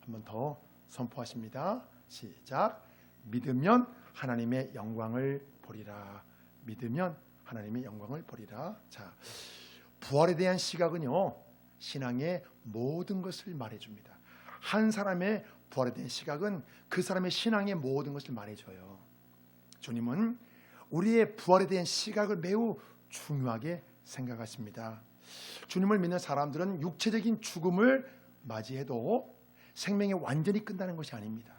한번 더 선포하십니다. 시작. 믿으면 하나님의 영광을 보리라. 믿으면 하나님의 영광을 보리라. 자, 부활에 대한 시각은요, 신앙의 모든 것을 말해줍니다. 한 사람의 부활에 대한 시각은 그 사람의 신앙의 모든 것을 말해줘요. 주님은 우리의 부활에 대한 시각을 매우 중요하게 생각하십니다. 주님을 믿는 사람들은 육체적인 죽음을 맞이해도 생명이 완전히 끝나는 것이 아닙니다.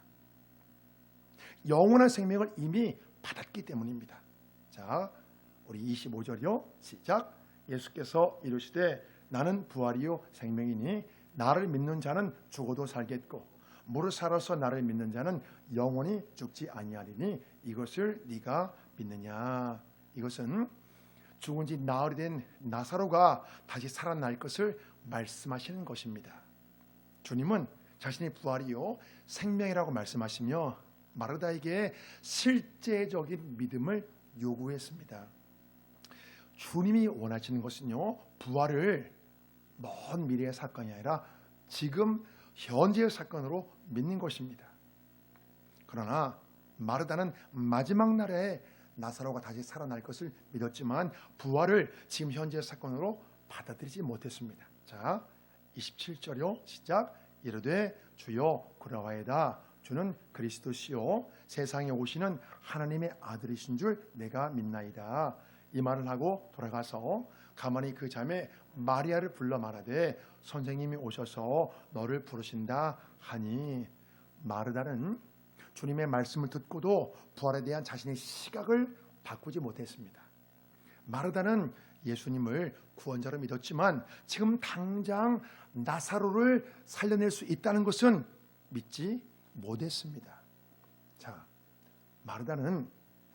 영원한 생명을 이미 받았기 때문입니다. 자, 우리 25절이요. 시작. 예수께서 이르시되 나는 부활이요 생명이니 나를 믿는 자는 죽어도 살겠고 무릇 살아서 나를 믿는 자는 영원히 죽지 아니하리니 이것을 네가 믿느냐. 이것은 죽은 지 나흘이 된 나사로가 다시 살아날 것을 말씀하시는 것입니다. 주님은 자신의 부활이요 생명이라고 말씀하시며 마르다에게 실제적인 믿음을 요구했습니다. 주님이 원하시는 것은요, 부활을 먼 미래의 사건이 아니라 지금 현재의 사건으로 믿는 것입니다. 그러나 마르다는 마지막 날에 나사로가 다시 살아날 것을 믿었지만 부활을 지금 현재의 사건으로 받아들이지 못했습니다. 자, 27절요. 시작. 이르되 주여 그러하이다. 주는 그리스도시요 세상에 오시는 하나님의 아들이신 줄 내가 믿나이다. 이 말을 하고 돌아가서 가만히 그 자매 마리아를 불러 말하되 선생님이 오셔서 너를 부르신다 하니, 마르다는 주님의 말씀을 듣고도 부활에 대한 자신의 시각을 바꾸지 못했습니다. 마르다는 예수님을 구원자로 믿었지만 지금 당장 나사로를 살려낼 수 있다는 것은 믿지 못했습니다. 자, 마르다는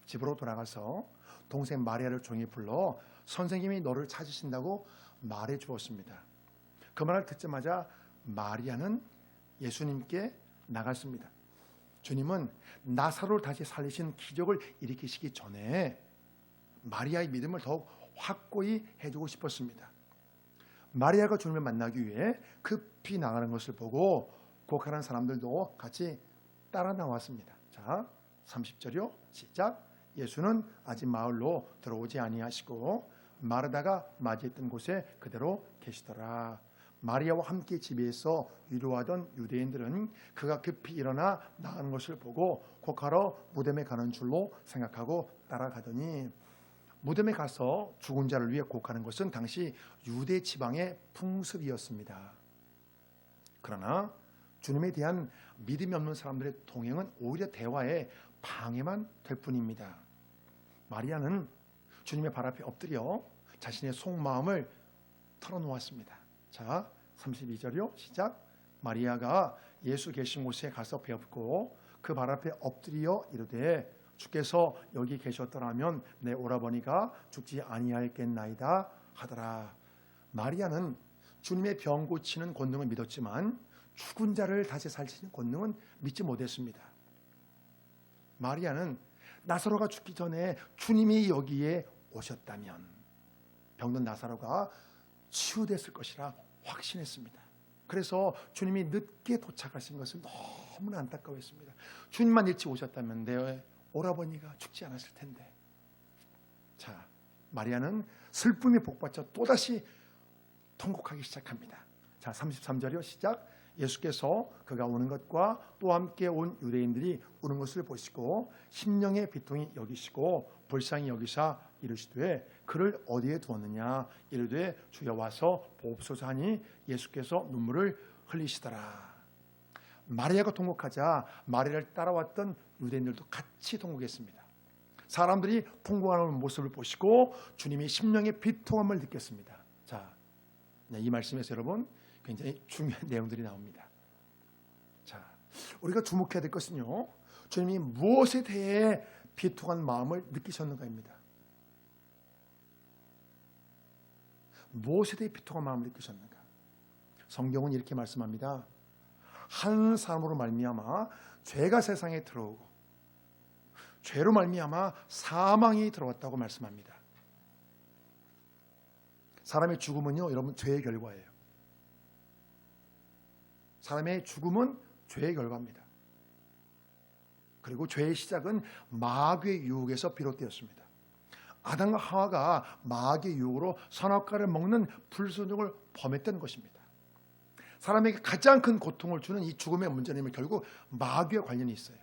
집으로 돌아가서 동생 마리아를 조용히 불러 선생님이 너를 찾으신다고 말해 주었습니다. 그 말을 듣자마자 마리아는 예수님께 나갔습니다. 주님은 나사로를 다시 살리신 기적을 일으키시기 전에 마리아의 믿음을 더욱 확고히 해주고 싶었습니다. 마리아가 주님을 만나기 위해 급히 나가는 것을 보고 곡하는 사람들도 같이 따라 나왔습니다. 자, 30절이요. 시작. 예수는 아직 마을로 들어오지 아니하시고 마르다가 맞이했던 곳에 그대로 계시더라. 마리아와 함께 집에서 위로하던 유대인들은 그가 급히 일어나 나가는 것을 보고 곡하러 무덤에 가는 줄로 생각하고 따라가더니, 무덤에 가서 죽은 자를 위해 곡하는 것은 당시 유대 지방의 풍습이었습니다. 그러나 주님에 대한 믿음이 없는 사람들의 동행은 오히려 대화에 방해만 될 뿐입니다. 마리아는 주님의 발 앞에 엎드려 자신의 속마음을 털어놓았습니다. 자, 32절이요. 시작. 마리아가 예수 계신 곳에 가서 배웠고 그 발 앞에 엎드려 이르되 주께서 여기 계셨더라면 내 오라버니가 죽지 아니하였겠나이다 하더라. 마리아는 주님의 병 고치는 권능을 믿었지만 죽은 자를 다시 살리시는 권능은 믿지 못했습니다. 마리아는 나사로가 죽기 전에 주님이 여기에 오셨다면 병든 나사로가 치유됐을 것이라 확신했습니다. 그래서 주님이 늦게 도착하신 것을 너무나 안타까워했습니다. 주님만 일찍 오셨다면 내 오라버니가 죽지 않았을 텐데. 자, 마리아는 슬픔이 복받쳐 또다시 통곡하기 시작합니다. 자, 33절이요. 시작. 예수께서 그가 오는 것과 또 함께 온 유대인들이 우는 것을 보시고 심령의 비통이 여기시고 불쌍히 여기사 이르시되 그를 어디에 두었느냐. 이르되 주여 와서 보옵소서 하니 예수께서 눈물을 흘리시더라. 마리아가 통곡하자 마리아를 따라왔던 유대인들도 같이 통곡했습니다. 사람들이 통곡하는 모습을 보시고 주님이 심령의 비통함을 느꼈습니다. 자, 이 말씀에서 여러분 굉장히 중요한 내용들이 나옵니다. 자, 우리가 주목해야 될 것은요, 주님이 무엇에 대해 비통한 마음을 느끼셨는가입니다. 무엇에 대해 비통한 마음을 느끼셨는가? 성경은 이렇게 말씀합니다. 한 사람으로 말미암아 죄가 세상에 들어오고 죄로 말미암아 사망이 들어왔다고 말씀합니다. 사람의 죽음은요, 여러분 죄의 결과예요. 사람의 죽음은 죄의 결과입니다. 그리고 죄의 시작은 마귀의 유혹에서 비롯되었습니다. 아담과 하와가 마귀의 유혹으로 선악과를 먹는 불순종을 범했던 것입니다. 사람에게 가장 큰 고통을 주는 이 죽음의 문제는 결국 마귀와 관련이 있어요.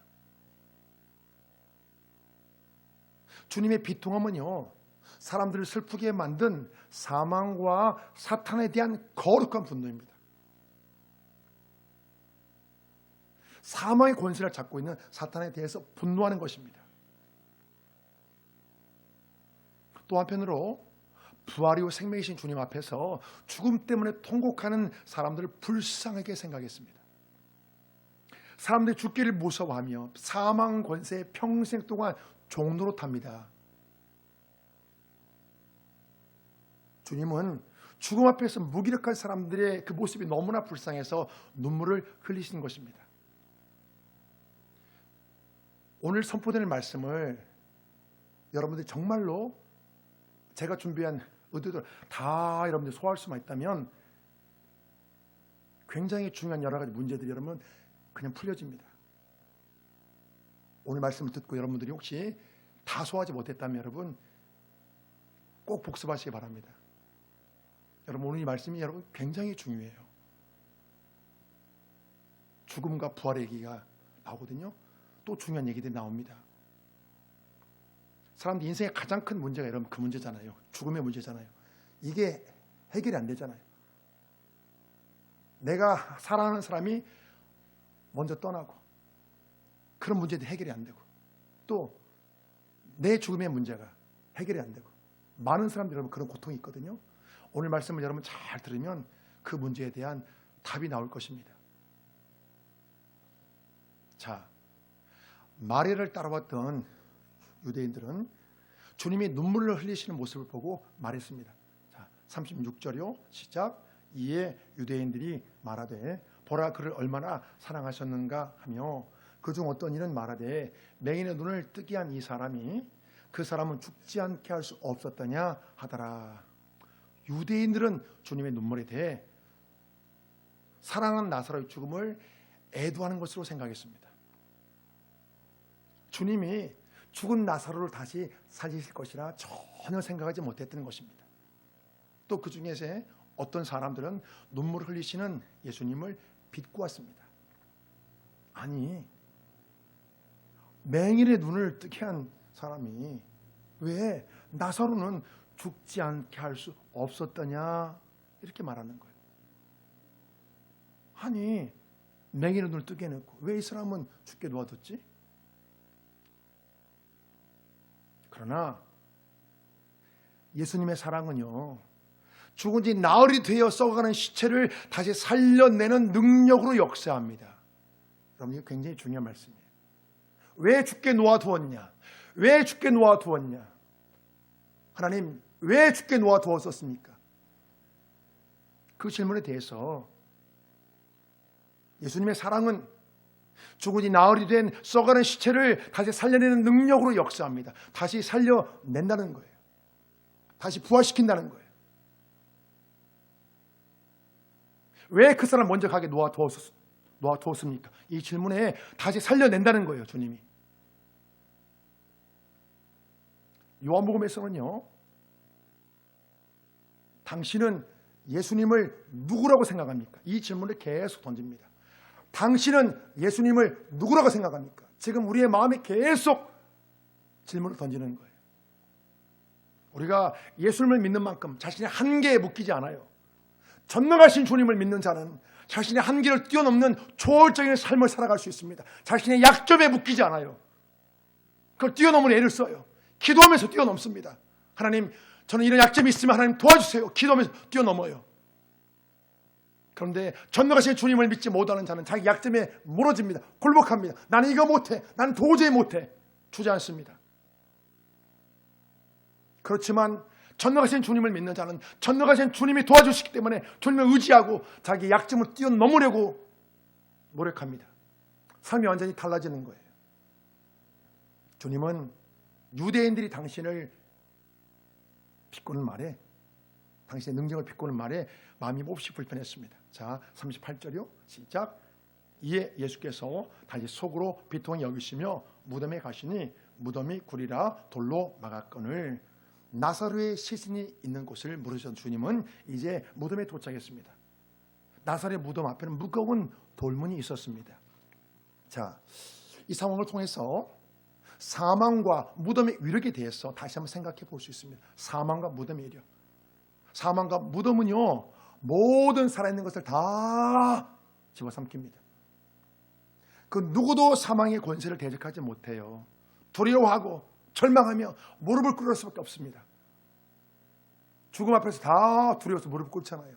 주님의 비통함은요, 사람들을 슬프게 만든 사망과 사탄에 대한 거룩한 분노입니다. 사망의 권세를 잡고 있는 사탄에 대해서 분노하는 것입니다. 또 한편으로 부활이요 생명이신 주님 앞에서 죽음 때문에 통곡하는 사람들을 불쌍하게 생각했습니다. 사람들이 죽기를 무서워하며 사망 권세에 평생 동안 종노릇합니다. 주님은 죽음 앞에서 무기력한 사람들의 그 모습이 너무나 불쌍해서 눈물을 흘리시는 것입니다. 오늘 선포되는 말씀을 여러분들이 정말로 제가 준비한 의도들 다 여러분들이 소화할 수만 있다면 굉장히 중요한 여러 가지 문제들이 여러분 그냥 풀려집니다. 오늘 말씀을 듣고 여러분들이 혹시 다 소화하지 못했다면 여러분 꼭 복습하시기 바랍니다. 여러분 오늘 이 말씀이 여러분 굉장히 중요해요. 죽음과 부활의 얘기가 나오거든요. 또 중요한 얘기들이 나옵니다. 사람들 인생의 가장 큰 문제가 여러분 그 문제잖아요. 죽음의 문제잖아요. 이게 해결이 안 되잖아요. 내가 사랑하는 사람이 먼저 떠나고 그런 문제들이 해결이 안 되고 또 내 죽음의 문제가 해결이 안 되고 많은 사람들이 여러분 그런 고통이 있거든요. 오늘 말씀을 여러분 잘 들으면 그 문제에 대한 답이 나올 것입니다. 자, 마리아를 따라왔던 유대인들은 주님이 눈물을 흘리시는 모습을 보고 말했습니다. 자, 36절이요. 시작. 이에 유대인들이 말하되 보라 그를 얼마나 사랑하셨는가 하며 그중 어떤 이는 말하되 맹인의 눈을 뜨게 한 이 사람이 그 사람은 죽지 않게 할 수 없었더냐 하더라. 유대인들은 주님의 눈물에 대해 사랑하는 나사로의 죽음을 애도하는 것으로 생각했습니다. 주님이 죽은 나사로를 다시 살리실 것이라 전혀 생각하지 못했던 것입니다. 또 그 중에서 어떤 사람들은 눈물을 흘리시는 예수님을 비꼬았습니다. 아니, 맹인의 눈을 뜨게 한 사람이 왜 나사로는 죽지 않게 할 수 없었더냐 이렇게 말하는 거예요. 아니, 맹인의 눈을 뜨게 해놓고 왜 이 사람은 죽게 놓아뒀지? 그러나 예수님의 사랑은요, 죽은 지 나흘이 되어 썩어가는 시체를 다시 살려내는 능력으로 역사합니다. 여러분, 이거 굉장히 중요한 말씀이에요. 왜 죽게 놓아두었냐? 왜 죽게 놓아두었냐? 하나님, 왜 죽게 놓아두었었습니까? 그 질문에 대해서 예수님의 사랑은 죽은 지 나흘이 된 썩어가는 시체를 다시 살려내는 능력으로 역사합니다. 다시 살려낸다는 거예요. 다시 부활시킨다는 거예요. 왜 그 사람 먼저 가게 놓아두었습니까? 이 질문에 다시 살려낸다는 거예요, 주님이. 요한복음에서는요, 당신은 예수님을 누구라고 생각합니까? 이 질문을 계속 던집니다. 당신은 예수님을 누구라고 생각합니까? 지금 우리의 마음에 계속 질문을 던지는 거예요. 우리가 예수님을 믿는 만큼 자신의 한계에 묶이지 않아요. 전능하신 주님을 믿는 자는 자신의 한계를 뛰어넘는 초월적인 삶을 살아갈 수 있습니다. 자신의 약점에 묶이지 않아요. 그걸 뛰어넘는 애를 써요. 기도하면서 뛰어넘습니다. 하나님, 저는 이런 약점이 있으면 하나님 도와주세요. 기도하면서 뛰어넘어요. 그런데 전능하신 주님을 믿지 못하는 자는 자기 약점에 무너집니다. 굴복합니다. 나는 이거 못해. 나는 도저히 못해. 주저앉습니다. 그렇지만 전능하신 주님을 믿는 자는 전능하신 주님이 도와주시기 때문에 주님을 의지하고 자기 약점을 뛰어넘으려고 노력합니다. 삶이 완전히 달라지는 거예요. 주님은 유대인들이 당신을 비꼬는 말에, 당신의 능력을 비꼬는 말에 마음이 몹시 불편했습니다. 자, 38절이요. 시작. 이에 예수께서 다시 속으로 비통히 여기시며 무덤에 가시니 무덤이 구리라 돌로 막았거늘. 나사로의 시신이 있는 곳을 물으신 주님은 이제 무덤에 도착했습니다. 나사로의 무덤 앞에는 무거운 돌문이 있었습니다. 자, 이 상황을 통해서 사망과 무덤의 위력에 대해서 다시 한번 생각해 볼 수 있습니다. 사망과 무덤의 위력. 사망과 무덤은요, 모든 살아있는 것을 다 집어삼킵니다. 그 누구도 사망의 권세를 대적하지 못해요. 두려워하고 절망하며 무릎을 꿇을 수밖에 없습니다. 죽음 앞에서 다 두려워서 무릎을 꿇잖아요.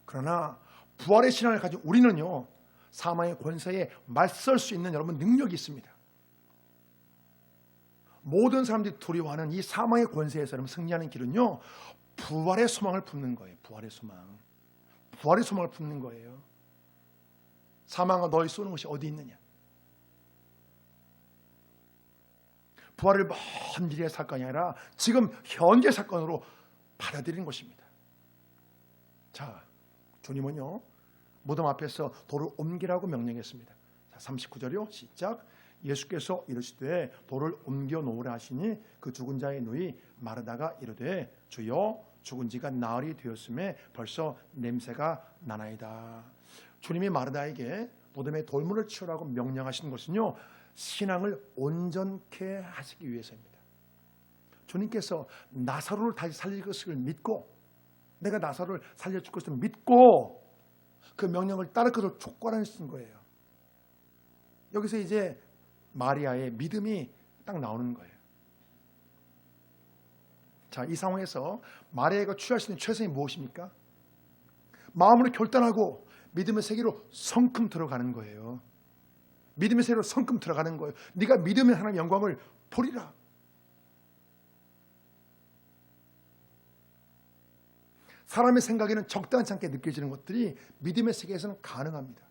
그러나 부활의 신앙을 가진 우리는요, 사망의 권세에 맞설 수 있는 여러분 능력이 있습니다. 모든 사람들이 두려워하는 이 사망의 권세에서 여러분 승리하는 길은요, 부활의 소망을 품는 거예요. 부활의 소망. 부활의 소망을 품는 거예요. 사망아 너희 쏘는 것이 어디 있느냐. 부활을 먼 미래의 사건이 아니라 지금 현재 사건으로 받아들이는 것입니다. 자, 주님은요, 무덤 앞에서 돌을 옮기라고 명령했습니다. 자, 39절이요. 시작. 예수께서 이르시되 돌을 옮겨 놓으라 하시니 그 죽은 자의 누이 마르다가 이르되 주여 죽은 지가 나흘이 되었음에 벌써 냄새가 나나이다. 주님이 마르다에게 무덤에 돌문을 치우라고 명령하신 것은요, 신앙을 온전케 하시기 위해서입니다. 주님께서 나사로를 다시 살릴 것을 믿고, 내가 나사로를 살려줄 것을 믿고 그 명령을 따를 것을 촉구하신 거예요. 여기서 이제 마리아의 믿음이 딱 나오는 거예요. 자, 이 상황에서 마리아가 취할 수 있는 최선이 무엇입니까? 마음으로 결단하고 믿음의 세계로 성큼 들어가는 거예요. 믿음의 세계로 성큼 들어가는 거예요. 네가 믿으면 하나님의 영광을 보리라. 사람의 생각에는 적당치 않게 느껴지는 것들이 믿음의 세계에서는 가능합니다.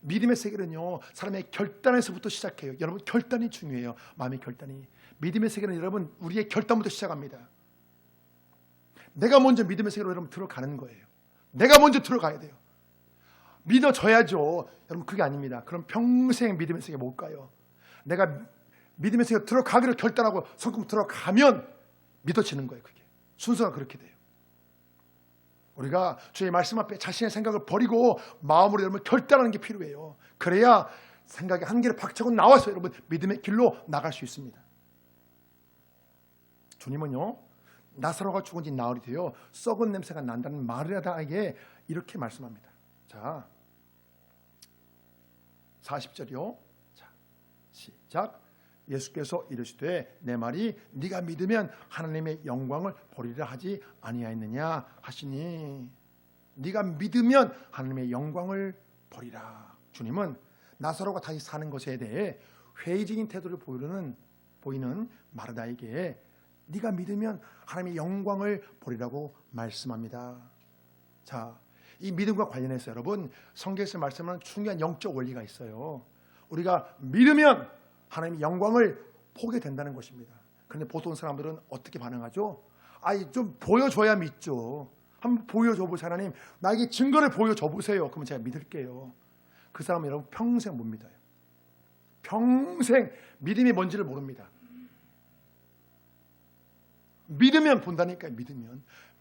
믿음의 세계는요, 사람의 결단에서부터 시작해요. 여러분, 결단이 중요해요. 마음의 결단이. 믿음의 세계는 여러분, 우리의 결단부터 시작합니다. 내가 먼저 믿음의 세계로 여러분 들어가는 거예요. 내가 먼저 들어가야 돼요. 믿어져야죠. 여러분, 그게 아닙니다. 그럼 평생 믿음의 세계 못 가요. 내가 믿음의 세계로 들어가기로 결단하고 성큼 들어가면 믿어지는 거예요. 그게 순서가 그렇게 돼요. 우리가 주의 말씀 앞에 자신의 생각을 버리고 마음으로 여러분 결단하는 게 필요해요. 그래야 생각의 한계를 박차고 나와서 여러분 믿음의 길로 나갈 수 있습니다. 주님은요, 나사로가 죽은 지 나흘이 되어 썩은 냄새가 난다는 마르다에게 이렇게 말씀합니다. 자, 40절이요. 자, 시작. 예수께서 이르시되 내 말이 네가 믿으면 하나님의 영광을 보리라 하지 아니하였느냐 하시니, 네가 믿으면 하나님의 영광을 보리라. 주님은 나사로가 다시 사는 것에 대해 회의적인 태도를 보이는 마르다에게 네가 믿으면 하나님의 영광을 보리라고 말씀합니다. 자, 이 믿음과 관련해서 여러분 성경에서 말씀하는 중요한 영적 원리가 있어요. 우리가 믿으면 하나님의 영광을 보게 된다는 것입니다. 그런데 보통 사람들은 어떻게 반응하죠? 아이, 좀 보여줘야 믿죠. 한번 보여줘 보세요. 하나님, 나에게 증거를 보여줘 보세요. 그러면 제가 믿을게요. 그 사람은 여러분 평생 못 믿어요. 평생 믿음이 뭔지를 모릅니다. 믿으면 본다니까요.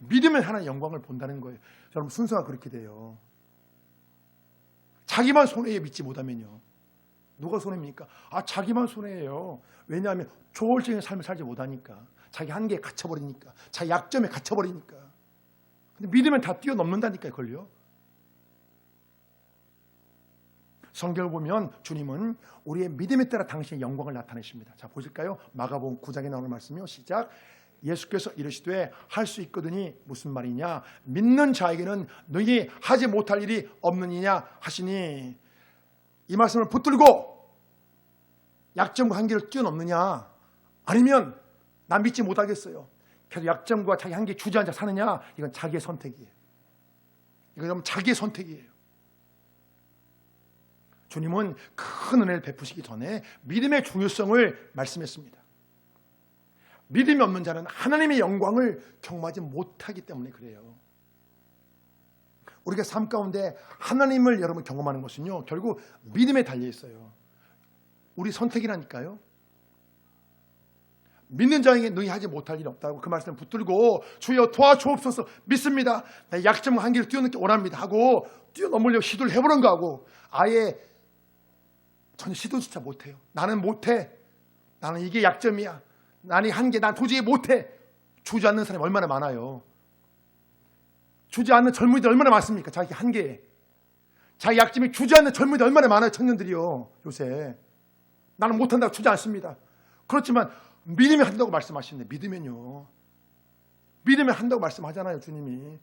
믿으면 하나님의 영광을 본다는 거예요. 여러분, 순서가 그렇게 돼요. 자기만 손해에 믿지 못하면요, 누가 손해입니까? 자기만 손해예요. 왜냐하면 초월적인 삶을 살지 못하니까, 자기 한계에 갇혀버리니까, 자기 약점에 갇혀버리니까. 근데 믿으면 다 뛰어넘는다니까요. 걸요. 성경을 보면 주님은 우리의 믿음에 따라 당신의 영광을 나타내십니다. 자, 보실까요? 마가복음 9장에 나오는 말씀이요. 시작. 예수께서 이르시되 할 수 있거든이 무슨 말이냐? 믿는 자에게는 너희 하지 못할 일이 없느니냐 하시니, 이 말씀을 붙들고 약점과 한계를 뛰어넘느냐, 아니면 난 믿지 못하겠어요, 계속 약점과 자기 한계에 주저앉아 사느냐, 이건 자기의 선택이에요. 이건 자기의 선택이에요. 주님은 큰 은혜를 베푸시기 전에 믿음의 중요성을 말씀했습니다. 믿음이 없는 자는 하나님의 영광을 경험하지 못하기 때문에 그래요. 우리가 삶 가운데 하나님을 여러분 경험하는 것은요, 결국 믿음에 달려 있어요. 우리 선택이라니까요. 믿는 자에게 능히 하지 못할 일이 없다고 그 말씀을 붙들고 주여 도와주옵소서, 믿습니다, 내 약점 한계를 뛰어넘기 원합니다 하고 뛰어넘으려고 시도를 해보는가 하고 아예 전혀 시도조차 못해요. 나는 못해, 나는 이게 약점이야, 나는 한계, 난 도저히 못해, 주지 않는 사람이 얼마나 많아요. 주지 않는 젊은이들 얼마나 많습니까? 자기 한계에, 자기 약점이 주지 않는 젊은이들 얼마나 많아요. 청년들이요 요새. 나는 못한다고 주지 않습니다. 그렇지만 믿으면 한다고 말씀하시는데, 믿으면요, 믿으면 한다고 말씀하잖아요. 주님이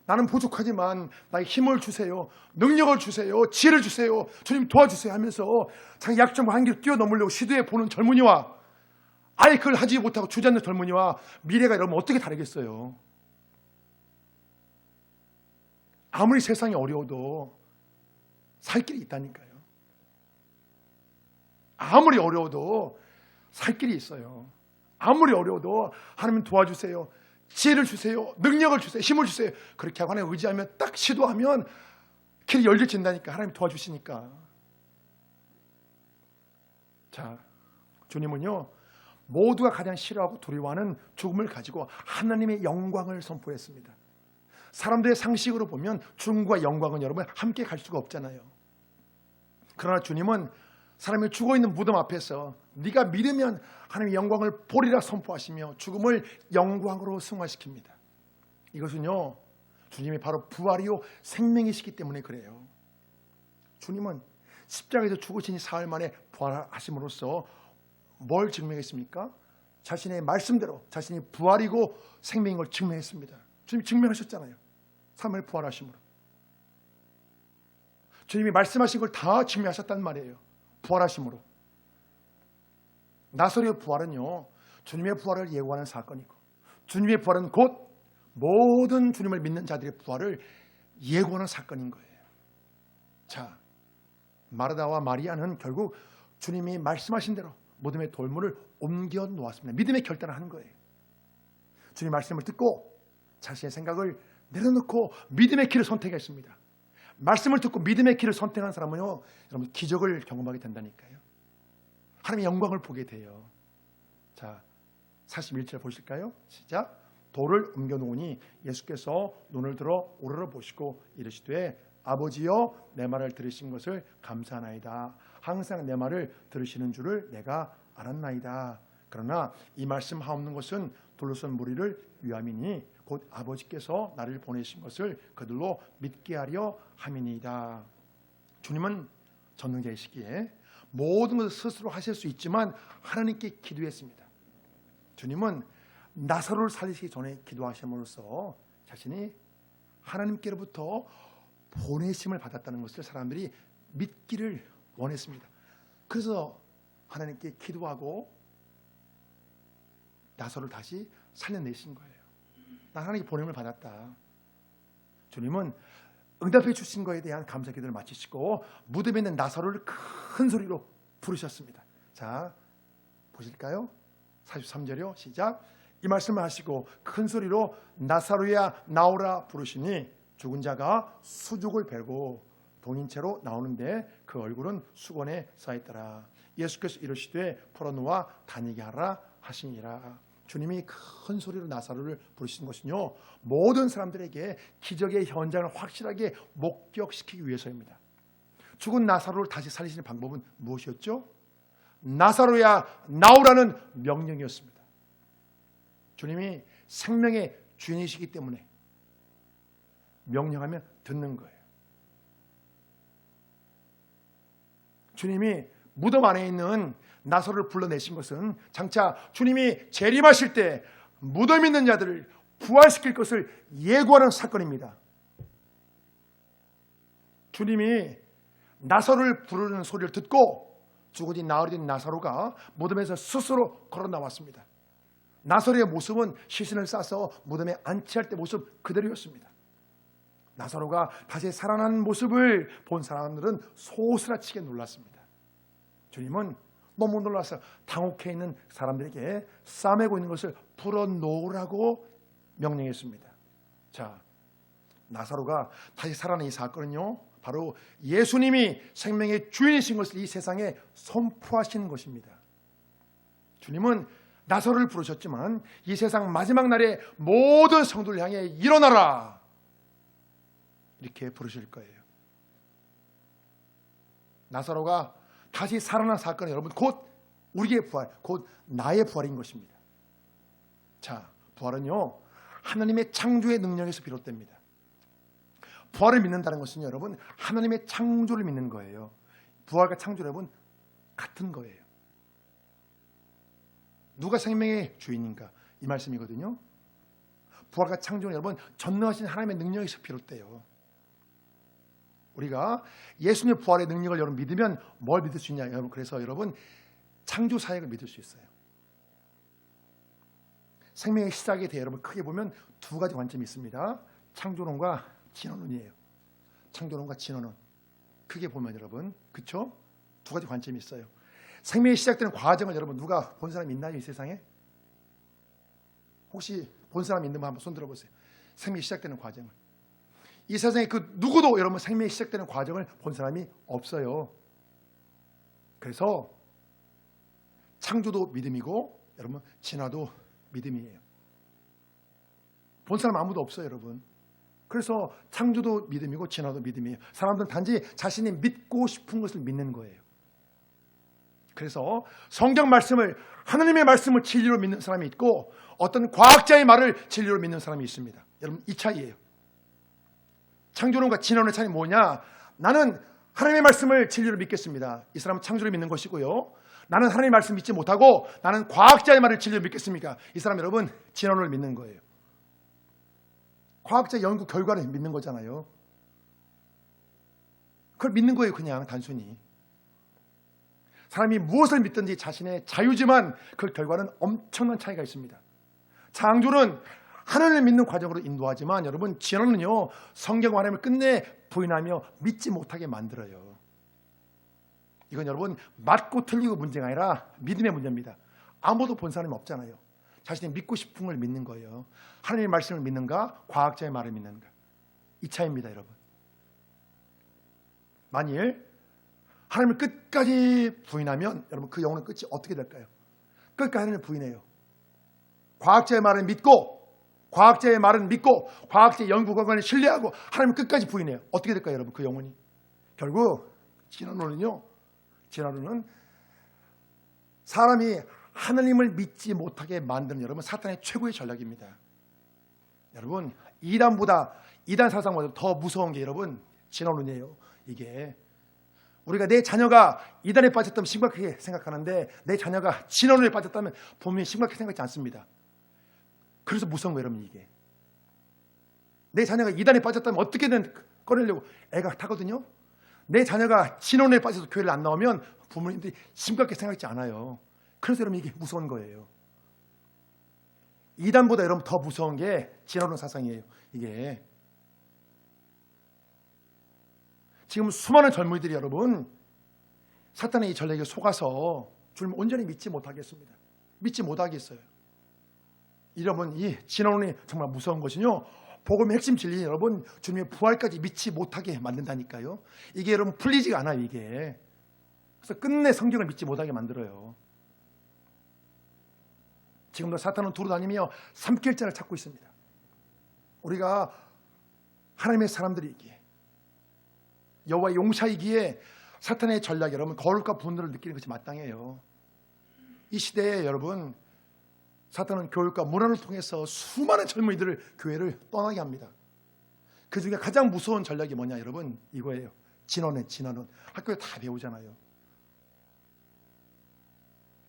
나는 부족하지만 나에게 힘을 주세요, 능력을 주세요, 지혜를 주세요, 주님 도와주세요 하면서 자기 약점과 한계를 뛰어넘으려고 시도해 보는 젊은이와 아예 그걸 하지 못하고 주지 않는 젊은이와 미래가 여러분 어떻게 다르겠어요? 아무리 세상이 어려워도 살 길이 있다니까요. 아무리 어려워도 살 길이 있어요. 아무리 어려워도 하나님 도와주세요, 지혜를 주세요, 능력을 주세요, 힘을 주세요, 그렇게 하고 하나님 의지하면 딱 시도하면 길이 열려진다니까. 하나님 도와주시니까. 자, 주님은요, 모두가 가장 싫어하고 두려워하는 죽음을 가지고 하나님의 영광을 선포했습니다. 사람들의 상식으로 보면 죽음과 영광은 여러분 함께 갈 수가 없잖아요. 그러나 주님은 사람이 죽어있는 무덤 앞에서 네가 믿으면 하나님의 영광을 보리라 선포하시며 죽음을 영광으로 승화시킵니다. 이것은요, 주님이 바로 부활이요 생명이시기 때문에 그래요. 주님은 십자가에서 죽으시니 사흘 만에 부활하심으로써 뭘 증명했습니까? 자신의 말씀대로 자신이 부활이고 생명인 걸 증명했습니다. 주님이 증명하셨잖아요. 3일 부활하심으로. 주님이 말씀하신 걸 다 증명하셨단 말이에요. 부활하심으로. 나사로의 부활은요, 주님의 부활을 예고하는 사건이고, 주님의 부활은 곧 모든 주님을 믿는 자들의 부활을 예고하는 사건인 거예요. 자, 마르다와 마리아는 결국 주님이 말씀하신 대로 무덤의 돌문을 옮겨 놓았습니다. 믿음의 결단을 한 거예요. 주님 말씀을 듣고 자신의 생각을 내려놓고 믿음의 길을 선택했습니다. 말씀을 듣고 믿음의 길을 선택한 사람은요, 여러분 기적을 경험하게 된다니까요. 하나님의 영광을 보게 돼요. 자, 41절 보실까요? 시작. 돌을 옮겨 놓으니 예수께서 눈을 들어 오르러 보시고 이르시되 아버지여, 내 말을 들으신 것을 감사하나이다. 항상 내 말을 들으시는 줄을 내가 알았나이다. 그러나 이 말씀 하옵는 것은 둘러선 무리를 위함이니 곧 아버지께서 나를 보내신 것을 그들로 믿게 하려 함이니이다. 주님은 전능자이시기에 모든 것을 스스로 하실 수 있지만 하나님께 기도했습니다. 주님은 나사로를 살리시기 전에 기도하심으로써 자신이 하나님께로부터 보내심을 받았다는 것을 사람들이 믿기를 원했습니다. 그래서 하나님께 기도하고 나사로를 다시 살려내신 거예요. 나 하나님께 보냄을 받았다. 주님은 응답해 주신 것에 대한 감사 기도를 마치시고 무덤에 있는 나사로를 큰 소리로 부르셨습니다. 자, 보실까요? 43절이요. 시작. 이 말씀을 하시고 큰 소리로 나사로야 나오라 부르시니 죽은 자가 수족을 베고 동인 채로 나오는데 그 얼굴은 수건에 쌓였더라. 예수께서 이르시되 풀어놓아 다니게 하라 하시니라. 주님이 큰 소리로 나사로를 부르신 것은요, 모든 사람들에게 기적의 현장을 확실하게 목격시키기 위해서입니다. 죽은 나사로를 다시 살리시는 방법은 무엇이었죠? 나사로야 나오라는 명령이었습니다. 주님이 생명의 주인이시기 때문에 명령하면 듣는 거예요. 주님이 무덤 안에 있는 나사로를 불러내신 것은 장차 주님이 재림하실 때 무덤에 있는 자들을 부활시킬 것을 예고하는 사건입니다. 주님이 나사로를 부르는 소리를 듣고 죽어진 나흘이 된 나사로가 무덤에서 스스로 걸어 나왔습니다. 나사로의 모습은 시신을 싸서 무덤에 안치할 때 모습 그대로였습니다. 나사로가 다시 살아난 모습을 본 사람들은 소스라치게 놀랐습니다. 주님은 너무 놀라서 당혹해 있는 사람들에게 싸매고 있는 것을 풀어놓으라고 명령했습니다. 자, 나사로가 다시 살아난 이 사건은요, 바로 예수님이 생명의 주인이신 것을 이 세상에 선포하시는 것입니다. 주님은 나사로를 부르셨지만 이 세상 마지막 날에 모든 성도를 향해 일어나라 이렇게 부르실 거예요. 나사로가 다시 살아난 사건은 여러분 곧 우리의 부활, 곧 나의 부활인 것입니다. 자, 부활은요 하나님의 창조의 능력에서 비롯됩니다. 부활을 믿는다는 것은 여러분 하나님의 창조를 믿는 거예요. 부활과 창조 여러분 같은 거예요. 누가 생명의 주인인가? 이 말씀이거든요. 부활과 창조는 여러분 전능하신 하나님의 능력에서 비롯돼요. 우리가 예수님의 부활의 능력을 여러분 믿으면 뭘 믿을 수 있냐? 여러분 그래서 여러분 창조 사역을 믿을 수 있어요. 생명의 시작에 대해 여러분 크게 보면 두 가지 관점이 있습니다. 창조론과 진화론이에요. 창조론과 진화론 크게 보면 여러분 그렇죠? 두 가지 관점이 있어요. 생명이 시작되는 과정을 여러분 누가 본 사람 있나요? 이 세상에? 혹시 본 사람 있는 분 한번 손 들어보세요. 생명이 시작되는 과정을. 이 세상에 그 누구도 여러분 생명이 시작되는 과정을 본 사람이 없어요. 그래서 창조도 믿음이고 여러분 진화도 믿음이에요. 본 사람 아무도 없어요, 여러분. 그래서 창조도 믿음이고 진화도 믿음이에요. 사람들은 단지 자신이 믿고 싶은 것을 믿는 거예요. 그래서 성경 말씀을 하나님의 말씀을 진리로 믿는 사람이 있고 어떤 과학자의 말을 진리로 믿는 사람이 있습니다. 여러분 이 차이예요. 창조론과 진화론의 차이는 뭐냐? 나는 하나님의 말씀을 진리로 믿겠습니다. 이 사람은 창조를 믿는 것이고요. 나는 하나님의 말씀 믿지 못하고 나는 과학자의 말을 진리로 믿겠습니까? 이 사람 여러분 진화론을 믿는 거예요. 과학자 연구 결과를 믿는 거잖아요. 그걸 믿는 거예요. 그냥 단순히. 사람이 무엇을 믿든지 자신의 자유지만 그 결과는 엄청난 차이가 있습니다. 창조는 하나님을 믿는 과정으로 인도하지만 여러분 진화는요 성경 하나님을 끝내 부인하며 믿지 못하게 만들어요. 이건 여러분 맞고 틀리고 문제가 아니라 믿음의 문제입니다. 아무도 본 사람이 없잖아요. 자신이 믿고 싶은 걸 믿는 거예요. 하나님의 말씀을 믿는가 과학자의 말을 믿는가 이 차이입니다. 여러분 만일 하나님을 끝까지 부인하면 여러분 그 영혼의 끝이 어떻게 될까요? 끝까지 하나님을 부인해요. 과학자의 말을 믿고 과학자의 말은 믿고 과학자의 연구 결과를 신뢰하고 하나님을 끝까지 부인해요. 어떻게 될까요? 여러분 그 영혼이 결국 진화론은요 진화론은 사람이 하나님을 믿지 못하게 만드는 여러분 사탄의 최고의 전략입니다. 여러분 이단 사상보다 더 무서운 게 여러분 진화론이에요. 이게 우리가 내 자녀가 이단에 빠졌다면 심각하게 생각하는데 내 자녀가 진화론에 빠졌다면 분명히 심각하게 생각하지 않습니다. 그래서 무서운 거예요. 여러분 이게 내 자녀가 이단에 빠졌다면 어떻게든 꺼내려고 애가 타거든요. 내 자녀가 진화론에 빠져서 교회를 안 나오면 부모님들이 심각하게 생각하지 않아요. 그래서 여러분 이게 무서운 거예요. 이단보다 여러분 더 무서운 게 진화론 사상이에요. 이게 지금 수많은 젊은이들이 여러분 사탄의 이 전략에 속아서 주님을 온전히 믿지 못하겠습니다. 믿지 못하겠어요. 여러분 이 진화론이 정말 무서운 것은요 복음의 핵심 진리 여러분 주님의 부활까지 믿지 못하게 만든다니까요. 이게 여러분 풀리지가 않아요. 이게 그래서 끝내 성경을 믿지 못하게 만들어요. 지금도 사탄은 두루다니며 삼킬자를 찾고 있습니다. 우리가 하나님의 사람들이기에 여호와의 용사이기에 사탄의 전략 여러분 거울과 분노를 느끼는 것이 마땅해요. 이 시대에 여러분 사탄은 교육과 문화를 통해서 수많은 젊은이들을 교회를 떠나게 합니다. 그 중에 가장 무서운 전략이 뭐냐 여러분 이거예요. 진화론 학교에 다 배우잖아요.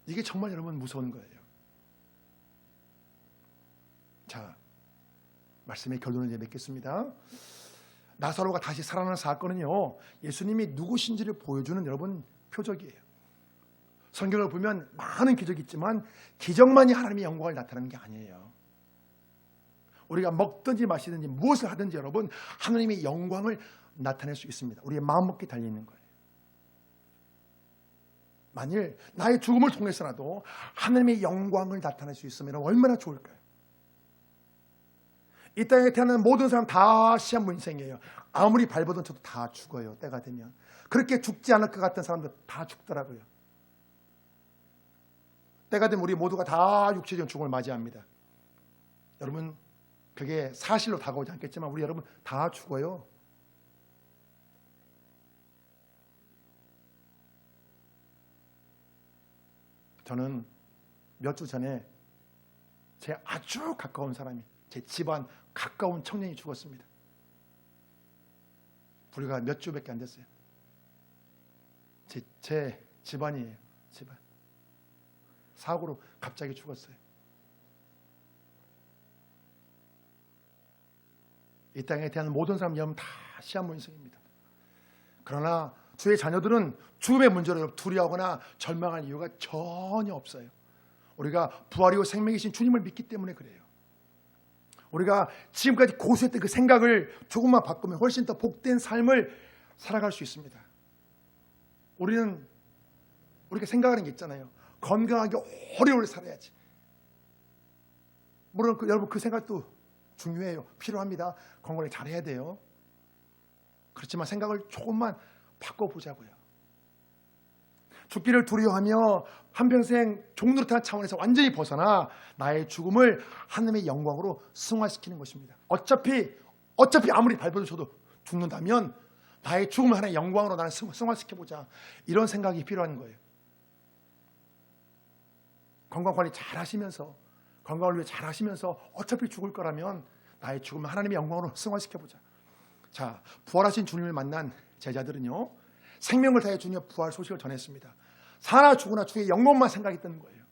이게 정말 여러분 무서운 거예요. 자 말씀의 결론을 이제 맺겠습니다. 나사로가 다시 살아나는 사건은요 예수님이 누구신지를 보여주는 여러분 표적이에요. 성경을 보면 많은 기적이 있지만 기적만이 하나님의 영광을 나타내는 게 아니에요. 우리가 먹든지 마시든지 무엇을 하든지 여러분 하나님의 영광을 나타낼 수 있습니다. 우리의 마음먹기에 달려있는 거예요. 만일 나의 죽음을 통해서라도 하나님의 영광을 나타낼 수 있으면 얼마나 좋을까요? 이 땅에 태어나는 모든 사람 다 시한부 인생이에요. 아무리 발버둥 쳐도 다 죽어요. 때가 되면. 그렇게 죽지 않을 것 같은 사람들 다 죽더라고요. 때가 되면 우리 모두가 다 육체적인 죽음을 맞이합니다. 여러분, 그게 사실로 다가오지 않겠지만 우리 여러분 다 죽어요. 저는 몇 주 전에 제 아주 가까운 사람이, 제 집안 가까운 청년이 죽었습니다. 불과 몇 주밖에 안 됐어요. 제 집안이에요. 집안. 사고로 갑자기 죽었어요. 이 땅에 대한 모든 사람 여러분 다 시한부 인생입니다. 그러나 주의 자녀들은 죽음의 문제로 두려워하거나 절망할 이유가 전혀 없어요. 우리가 부활이고 생명이신 주님을 믿기 때문에 그래요. 우리가 지금까지 고수했던 그 생각을 조금만 바꾸면 훨씬 더 복된 삶을 살아갈 수 있습니다. 우리가 생각하는 게 있잖아요. 건강하게 오래오래 살아야지. 물론 여러분 그 생각도 중요해요. 필요합니다. 건강을 잘해야 돼요. 그렇지만 생각을 조금만 바꿔보자고요. 죽기를 두려워하며 한평생 종노릇하는 차원에서 완전히 벗어나 나의 죽음을 하나님의 영광으로 승화시키는 것입니다. 어차피 아무리 발버둥 쳐도 죽는다면 나의 죽음을 하나의 영광으로 나는 승화시켜보자. 이런 생각이 필요한 거예요. 건강관리 잘 하시면서, 건강을 위해 잘 하시면서 어차피 죽을 거라면 나의 죽음을 하나님의 영광으로 승화시켜보자. 자, 부활하신 주님을 만난 제자들은요, 생명을 다해 주님의 부활 소식을 전했습니다. 사나 죽으나 주의 영광만 생각했던 거예요.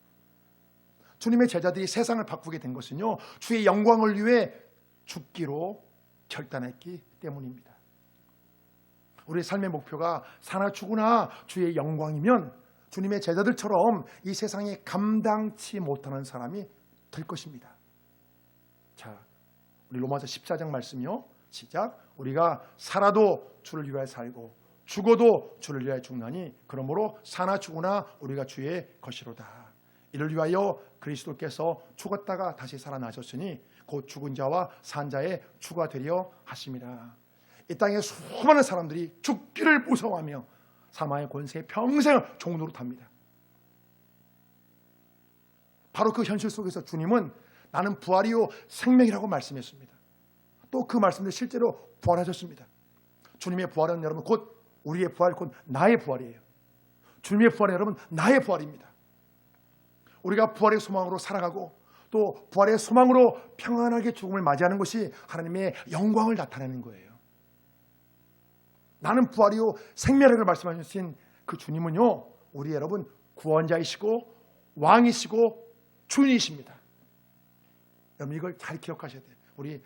주님의 제자들이 세상을 바꾸게 된 것은요, 주의 영광을 위해 죽기로 결단했기 때문입니다. 우리의 삶의 목표가 사나 죽으나 주의 영광이면 주님의 제자들처럼 이 세상에 감당치 못하는 사람이 될 것입니다. 자, 우리 로마서 14장 말씀이요. 시작. 우리가 살아도 주를 위하여 살고 죽어도 주를 위하여 죽나니 그러므로 사나 죽으나 우리가 주의 것이로다. 이를 위하여 그리스도께서 죽었다가 다시 살아나셨으니 곧 죽은 자와 산 자의 주가 되려 하심이라. 이 땅에 수많은 사람들이 죽기를 무서워하며 사망의 권세에 평생을 종노릇합니다. 바로 그 현실 속에서 주님은 나는 부활이요 생명이라고 말씀했습니다. 또 그 말씀도 실제로 부활하셨습니다. 주님의 부활은 여러분 곧 우리의 부활, 곧 나의 부활이에요. 주님의 부활은 여러분 나의 부활입니다. 우리가 부활의 소망으로 살아가고 또 부활의 소망으로 평안하게 죽음을 맞이하는 것이 하나님의 영광을 나타내는 거예요. 나는 부활이요 생명이라고 말씀하신 그 주님은요, 우리 여러분 구원자이시고 왕이시고 주인이십니다. 여러분 이걸 잘 기억하셔야 돼요. 우리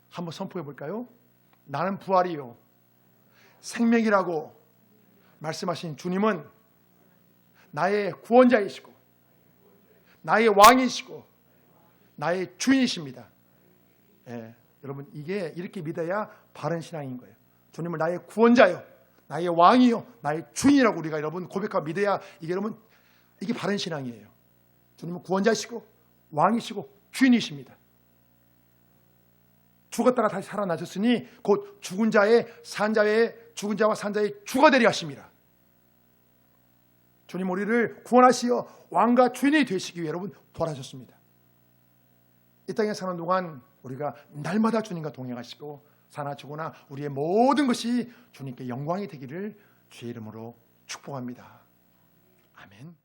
한번 선포해 볼까요? 나는 부활이요 생명이라고 말씀하신 주님은 나의 구원자이시고 나의 왕이시고 나의 주인이십니다. 예, 여러분 이게 이렇게 믿어야 바른 신앙인 거예요. 주님을 나의 구원자요, 나의 왕이요, 나의 주인이라고 우리가 여러분 고백하고 믿어야 이게 여러분 이게 바른 신앙이에요. 주님은 구원자이시고 왕이시고 주인이십니다. 죽었다가 다시 살아나셨으니 곧 죽은 자와 산 자의 주가 되려 하심이라. 주님 우리를 구원하시어 왕과 주인이 되시기 위해 여러분 부활하셨습니다. 이 땅에 사는 동안 우리가 날마다 주님과 동행하시고 사나 죽으나 우리의 모든 것이 주님께 영광이 되기를 주의 이름으로 축복합니다. 아멘.